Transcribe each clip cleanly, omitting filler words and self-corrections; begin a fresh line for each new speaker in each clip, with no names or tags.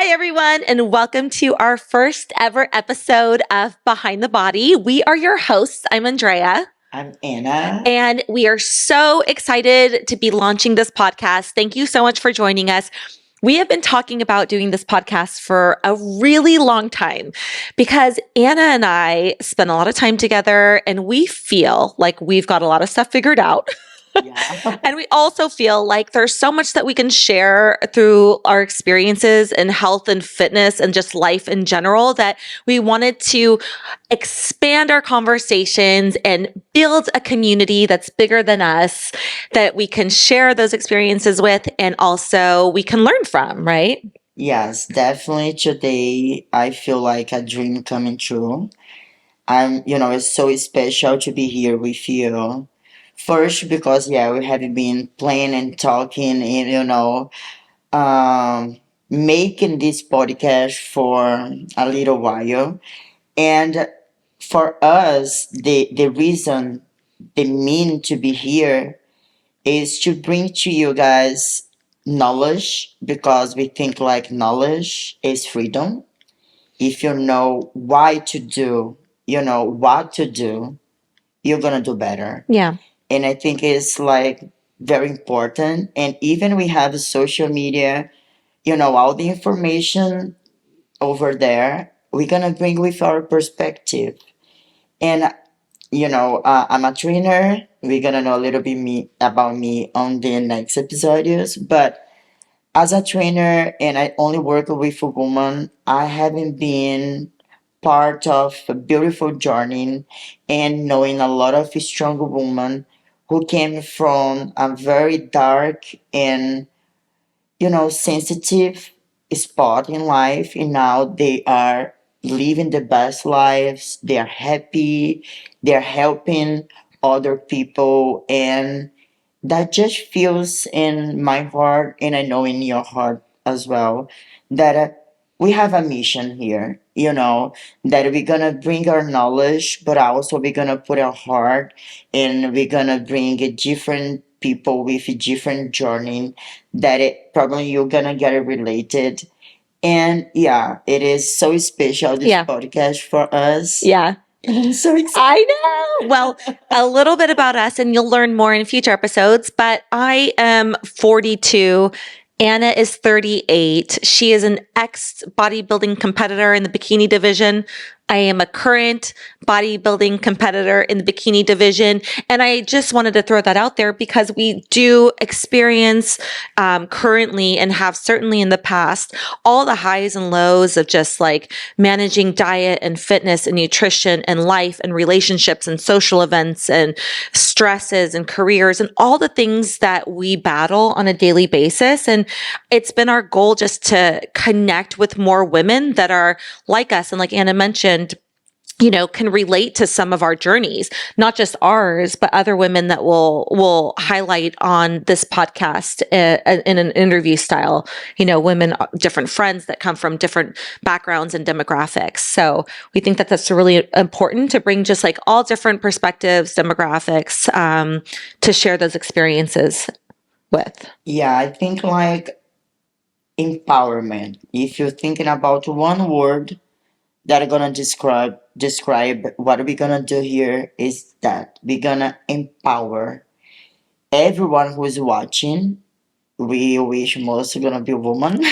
Hi, everyone, and welcome to our first ever episode of Behind the Body. We are your hosts. I'm Andrea.
I'm Anna.
And we are so excited to be launching this podcast. Thank you so much for joining us. We have been talking about doing this podcast for a really long time because Anna and I spend a lot of time together and we feel like we've got a lot of stuff figured out.
Yeah.
And we also feel like there's so much that we can share through our experiences in health and fitness and just life in general that we wanted to expand our conversations and build a community that's bigger than us that we can share those experiences with and also we can learn from, right?
Yes, definitely today I feel like a dream coming true. It's so special to be here with you. First, because we have been playing and talking and making this podcast for a little while. And for us, the reason, the mean to be here is to bring to you guys knowledge because we think like knowledge is freedom. If you know why to do, you know what to do, you're gonna do better.
Yeah.
And I think it's like very important. And even we have social media, all the information over there, we're gonna bring with our perspective. And I'm a trainer. We're gonna know a little bit about me on the next episodes. But as a trainer, and I only work with a woman, I haven't been part of a beautiful journey and knowing a lot of strong women who came from a very dark and sensitive spot in life, and now they are living the best lives. They are happy. They're helping other people, and that just feels in my heart, and I know in your heart as well, that we have a mission here. That we're gonna bring our knowledge, but also we're gonna put our heart, and we're gonna bring a different people with a different journey that it probably you're gonna get it related. And yeah, it is so special this
Yeah.
podcast for us.
Yeah.
And I'm so excited.
I know. Well, a little bit about us, and you'll learn more in future episodes. But I am 42. Anna is 38. She is an ex bodybuilding competitor in the bikini division. I am a current bodybuilding competitor in the bikini division. And I just wanted to throw that out there because we do experience currently and have certainly in the past all the highs and lows of just like managing diet and fitness and nutrition and life and relationships and social events and stresses and careers and all the things that we battle on a daily basis. And it's been our goal just to connect with more women that are like us. And like Anna mentioned, can relate to some of our journeys, not just ours, but other women that will highlight on this podcast in an interview style. Women, different friends that come from different backgrounds and demographics. So we think that that's really important to bring just like all different perspectives, demographics, to share those experiences with.
Yeah, I think like empowerment. If you're thinking about one word that are gonna describe what we're gonna do here is that we're gonna empower everyone who is watching. We wish most are gonna be women.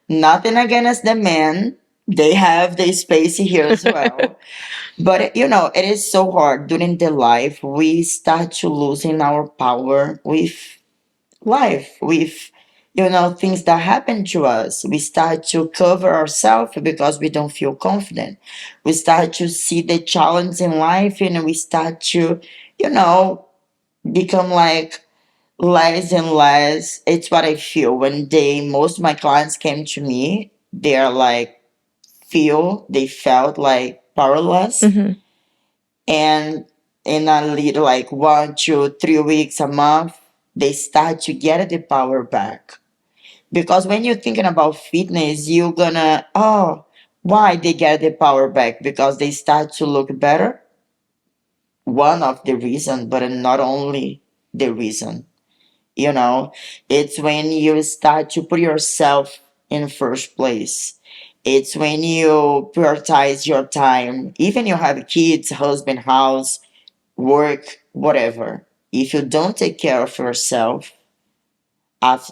Nothing against the men. They have the space here as well. But it is so hard during the life we start to losing our power with life, with things that happen to us. We start to cover ourselves because we don't feel confident. We start to see the challenge in life, and we start to you know become like less and less. It's what I feel when most of my clients came to me. They're like they felt like powerless.
Mhm.
And in a little like 1, 2, 3 weeks, a month, they start to get the power back. Because when you're thinking about fitness, you're gonna, why they get the power back? Because they start to look better. One of the reasons, but not only the reason. you know it's when you start to put yourself in first place. It's when you prioritize your time, even you have kids, husband, house, work, whatever. If you don't take care of yourself as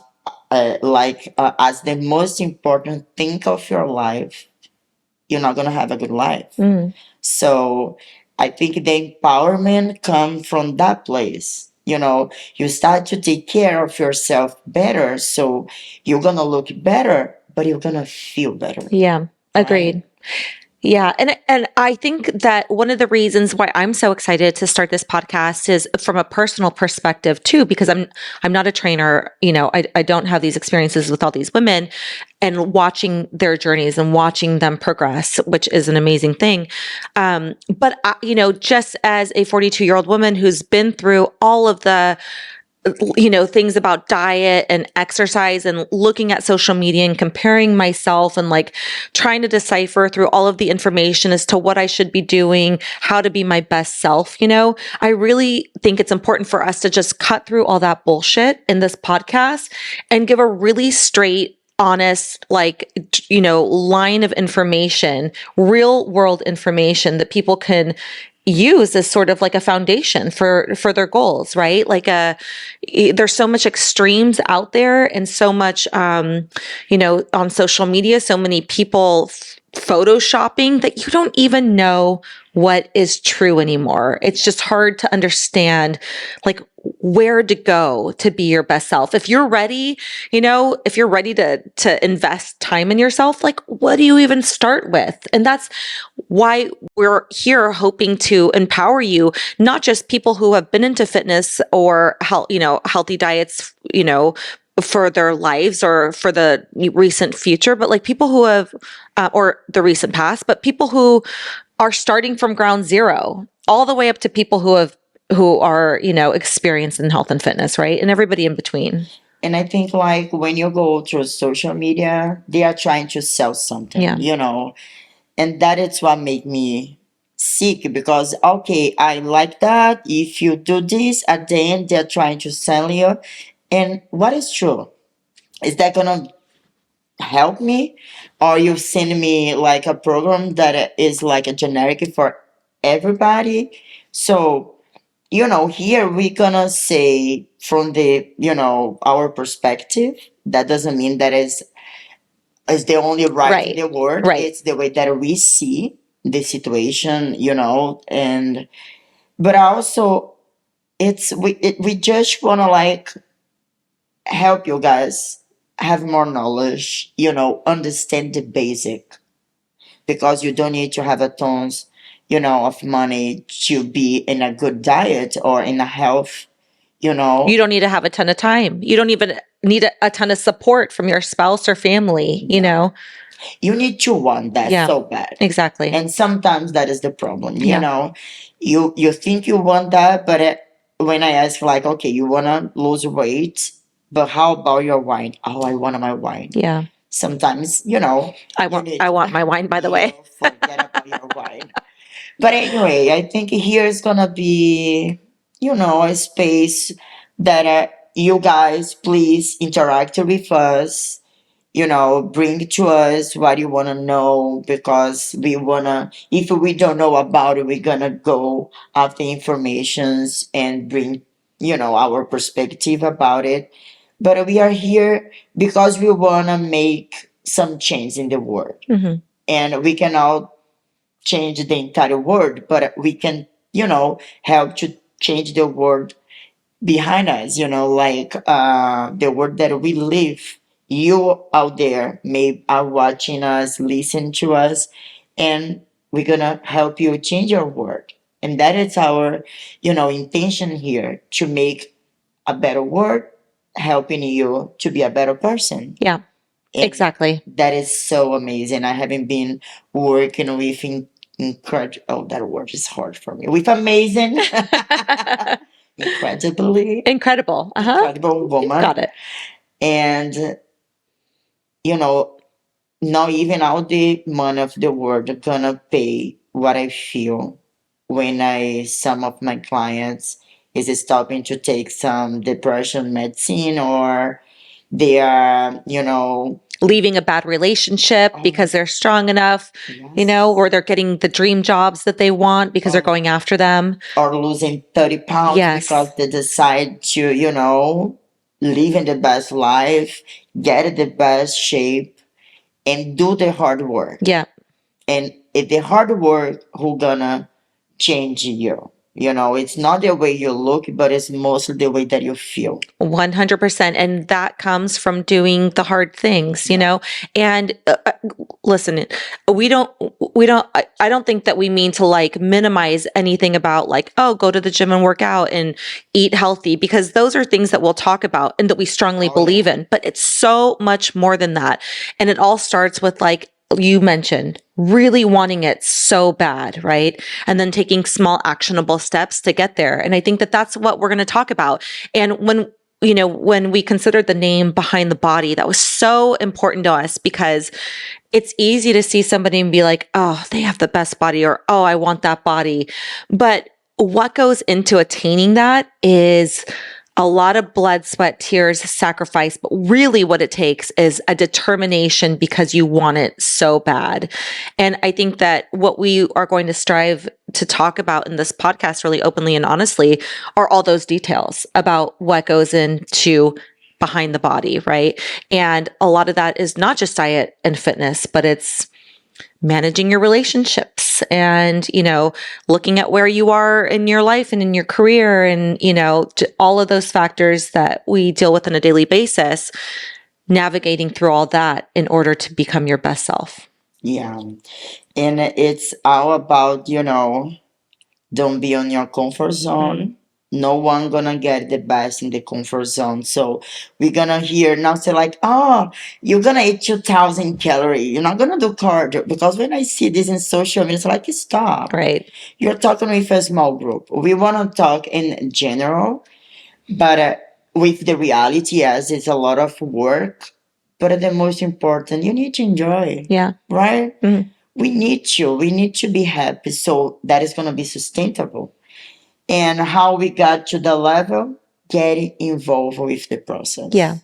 as the most important thing of your life, you're not gonna have a good life.
Mm.
So I think the empowerment comes from that place. You start to take care of yourself better, so you're gonna look better, but you're gonna feel better.
Yeah, agreed.
Right?
Yeah, and I think that one of the reasons why I'm so excited to start this podcast is from a personal perspective too, because I'm not a trainer, I don't have these experiences with all these women, and watching their journeys and watching them progress, which is an amazing thing. But just as a 42-year-old woman who's been through all of the things about diet and exercise and looking at social media and comparing myself and like trying to decipher through all of the information as to what I should be doing, how to be my best self. I really think it's important for us to just cut through all that bullshit in this podcast and give a really straight, honest, line of information, real world information that people can use as sort of like a foundation for their goals, right? There's so much extremes out there and so much on social media, so many people photoshopping that you don't even know what is true anymore. It's just hard to understand like where to go to be your best self. If you're ready, if you're ready to invest time in yourself, like what do you even start with? And that's why we're here hoping to empower you, not just people who have been into fitness or healthy diets, for their lives or for the recent future, but like people who have, or the recent past, but people who are starting from ground zero, all the way up to people who are, experienced in health and fitness, right? And everybody in between.
And I think like when you go through social media, they are trying to sell something,
Yeah.
And that is what made me sick because okay, I like that. If you do this at the end, they're trying to sell you. And what is true? Is that gonna help me? Or you send me like a program that is like a generic for everybody? So, here we're gonna say from the, our perspective, that doesn't mean that is the only right in the world.
Right.
It's the way that we see the situation, and but also we just wanna like help you guys have more knowledge, understand the basic because you don't need to have a tons, of money to be in a good diet or in a health,
You don't need to have a ton of time. You don't even need a ton of support from your spouse or family,
You need to want that
Yeah,
so bad.
exactly.
And sometimes that is the problem,
Yeah.
You think you want that, but when I ask like, okay, you want to lose weight, but how about your wine? Oh, I want my wine.
Yeah.
Sometimes,
I want my wine, by the way.
Forget about your wine. But anyway, I think here's gonna be, a space that you guys please interact with us. Bring to us what you wanna know because we wanna. If we don't know about it, we're gonna go after informations and bring, our perspective about it. But we are here because we wanna make some change in the world,
Mhm.
and we cannot change the entire world, but we can, help to change the world behind us, like the world that we live. You out there may are watching us, listen to us, and we're gonna help you change your world. And that is our, intention here to make a better world, helping you to be a better person.
Yeah.
And
Exactly.
that is so amazing. I haven't been working with incredible. Oh, that word is hard for me. With amazing, incredibly
Incredible.
incredible woman.
Got it.
And you know, not even all the money of the world gonna pay what I feel when I some of my clients is stopping to take some depression medicine or they are,
leaving a bad relationship because they're strong enough, or they're getting the dream jobs that they want because they're going after them.
Or losing 30 pounds because they decide to, live in the best life, get the best shape, and do the hard work.
Yeah.
And if the hard work who gonna change you. It's not the way you look, but it's mostly the way that you feel.
100%. And that comes from doing the hard things, and listen, I don't think that we mean to like minimize anything about like, oh, go to the gym and work out and eat healthy, because those are things that we'll talk about and that we strongly believe in, but it's so much more than that. And it all starts with, like you mentioned, really wanting it so bad, right? And then taking small actionable steps to get there. And I think that that's what we're going to talk about. And when we considered the name Behind the Body, that was so important to us, because it's easy to see somebody and be like, oh, they have the best body, or, oh, I want that body. But what goes into attaining that is a lot of blood, sweat, tears, sacrifice. But really what it takes is a determination because you want it so bad. And I think that what we are going to strive to talk about in this podcast really openly and honestly are all those details about what goes into Behind the Body, right? And a lot of that is not just diet and fitness, but it's managing your relationships and, looking at where you are in your life and in your career and, all of those factors that we deal with on a daily basis, navigating through all that in order to become your best self.
Yeah. And it's all about, don't be on your comfort zone. Mm-hmm. No one gonna get the best in the comfort zone. So we're gonna hear now say like, oh, you're gonna eat 2,000 calories. You're not gonna do cardio. Because when I see this in social media, it's like, stop.
Right.
You're talking with a small group. We wanna talk in general, but with the reality, yes, it's a lot of work. But the most important, you need to enjoy.
Yeah.
Right? Mm-hmm. We need to be happy. So that is gonna be sustainable. And how we got to the level, getting involved with the process.
Yeah.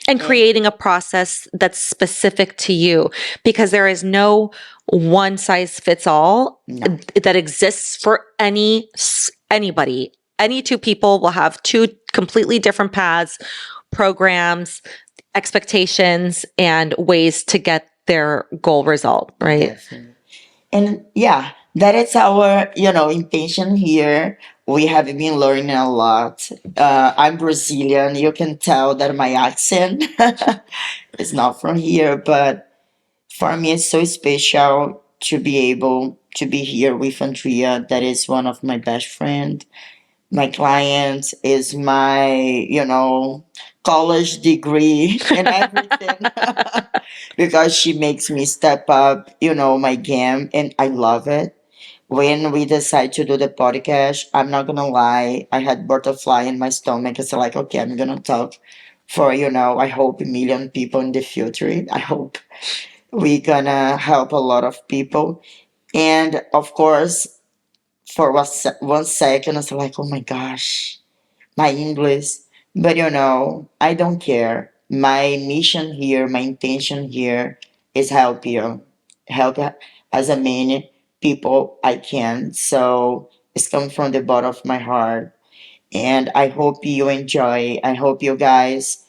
And creating a process that's specific to you, because there is no one size fits all that exists for anybody. Any two people will have two completely different paths, programs, expectations, and ways to get their goal result, right?
Definitely. And yeah, that is our, intention here. We have been learning a lot. I'm Brazilian. You can tell that my accent is not from here, but for me, it's so special to be able to be here with Andrea. That is one of my best friends. My client is my, college degree and everything. Because she makes me step up, my game, and I love it. When we decide to do the podcast, I'm not gonna lie, I had butterfly in my stomach. It's like, okay, I'm gonna talk for, I hope a million people in the future. I hope we're gonna help a lot of people. And of course, for 1 second, I was like, oh my gosh, my English. But I don't care. My mission here, my intention here is help you, help as many people I can. So it's come from the bottom of my heart. And I hope you enjoy. I hope you guys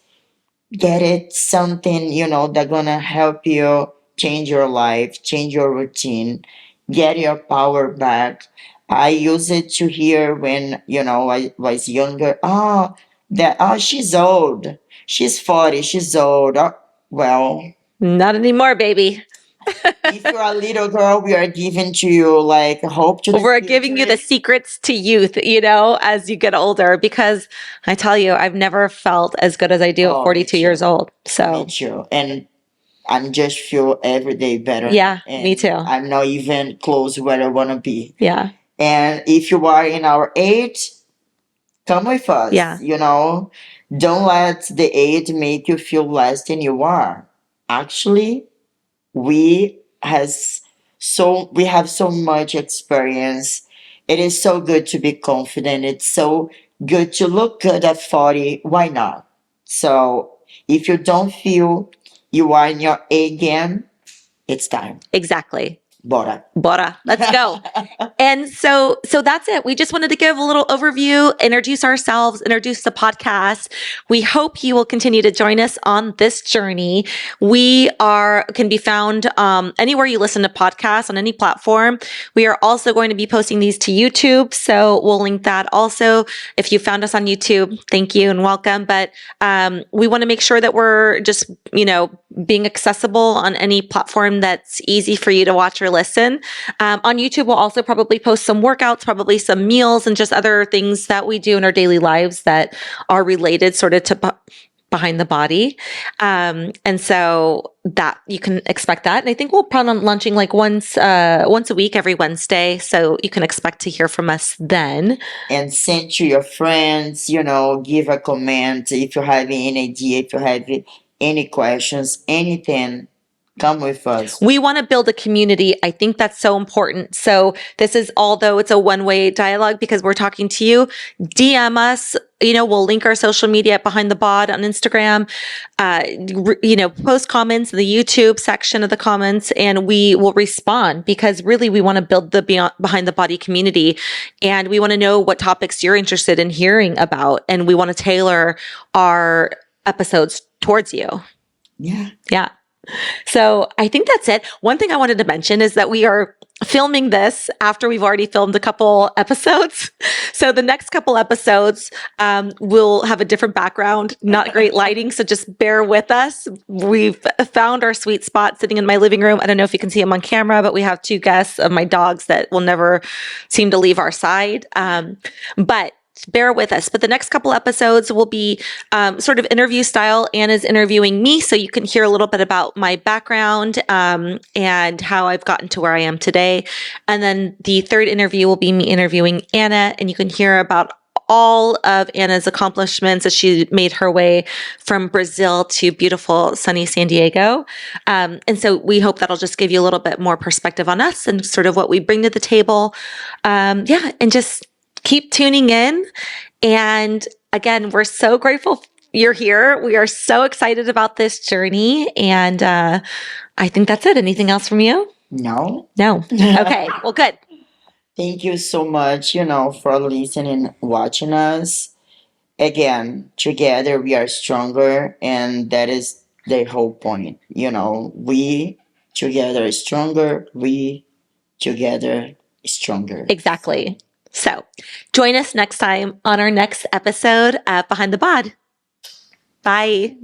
get it something, that gonna help you change your life, change your routine, get your power back. I use it to hear when, I was younger. She's old. She's 40, she's old. Well,
not anymore, baby.
If you're a little girl, we are giving to you like hope to the
We're
future.
giving you the secrets to youth, as you get older, because I tell you, I've never felt as good as I do at 42 years old. So
me too. And I'm just feel every day better.
Yeah,
and
me too.
I'm not even close where I want to be.
Yeah.
And if you are in our age, come with us.
Yeah.
Don't let the age make you feel less than you are. Actually, we we have so much experience. It is so good to be confident. It's so good to look good at 40. Why not? So if you don't feel you are in your A game, it's time.
Exactly.
Bora.
Bora. Let's go. And so that's it. We just wanted to give a little overview, introduce ourselves, introduce the podcast. We hope you will continue to join us on this journey. We can be found anywhere you listen to podcasts on any platform. We are also going to be posting these to YouTube, so we'll link that also. If you found us on YouTube, thank you and welcome. But we want to make sure that we're just being accessible on any platform that's easy for you to watch or listen. On YouTube, we'll also probably post some workouts, probably some meals, and just other things that we do in our daily lives that are related sort of to behind the body. And so that you can expect that. And I think we'll plan on launching like once a week, every Wednesday. So you can expect to hear from us then.
And send to your friends, give a comment if you have any idea, if you have any questions, anything. Come with us.
We want to build a community. I think that's so important. So this is, although it's a one-way dialogue because we're talking to you, DM us. We'll link our social media Behind the Bod on Instagram. Post comments in the YouTube section of the comments, and we will respond because really we want to build the Behind the Body community, and we want to know what topics you're interested in hearing about, and we want to tailor our episodes towards you. Yeah. So I think that's it. One thing I wanted to mention is that we are filming this after we've already filmed a couple episodes. So the next couple episodes will have a different background, not great lighting. So just bear with us. We've found our sweet spot sitting in my living room. I don't know if you can see them on camera, but we have 2 guests of my dogs that will never seem to leave our side. But bear with us. But the next couple episodes will be sort of interview style. Anna's interviewing me, so you can hear a little bit about my background and how I've gotten to where I am today. And then the third interview will be me interviewing Anna, and you can hear about all of Anna's accomplishments as she made her way from Brazil to beautiful sunny San Diego. And so we hope that'll just give you a little bit more perspective on us and sort of what we bring to the table. And just keep tuning in. And again, we're so grateful you're here. We are so excited about this journey. And I think that's it. Anything else from you?
No.
Okay. Well, good.
Thank you so much, for listening, watching us. Again, together we are stronger, and that is the whole point. We together is stronger. We together is stronger.
Exactly. So join us next time on our next episode of Behind the Bod. Bye.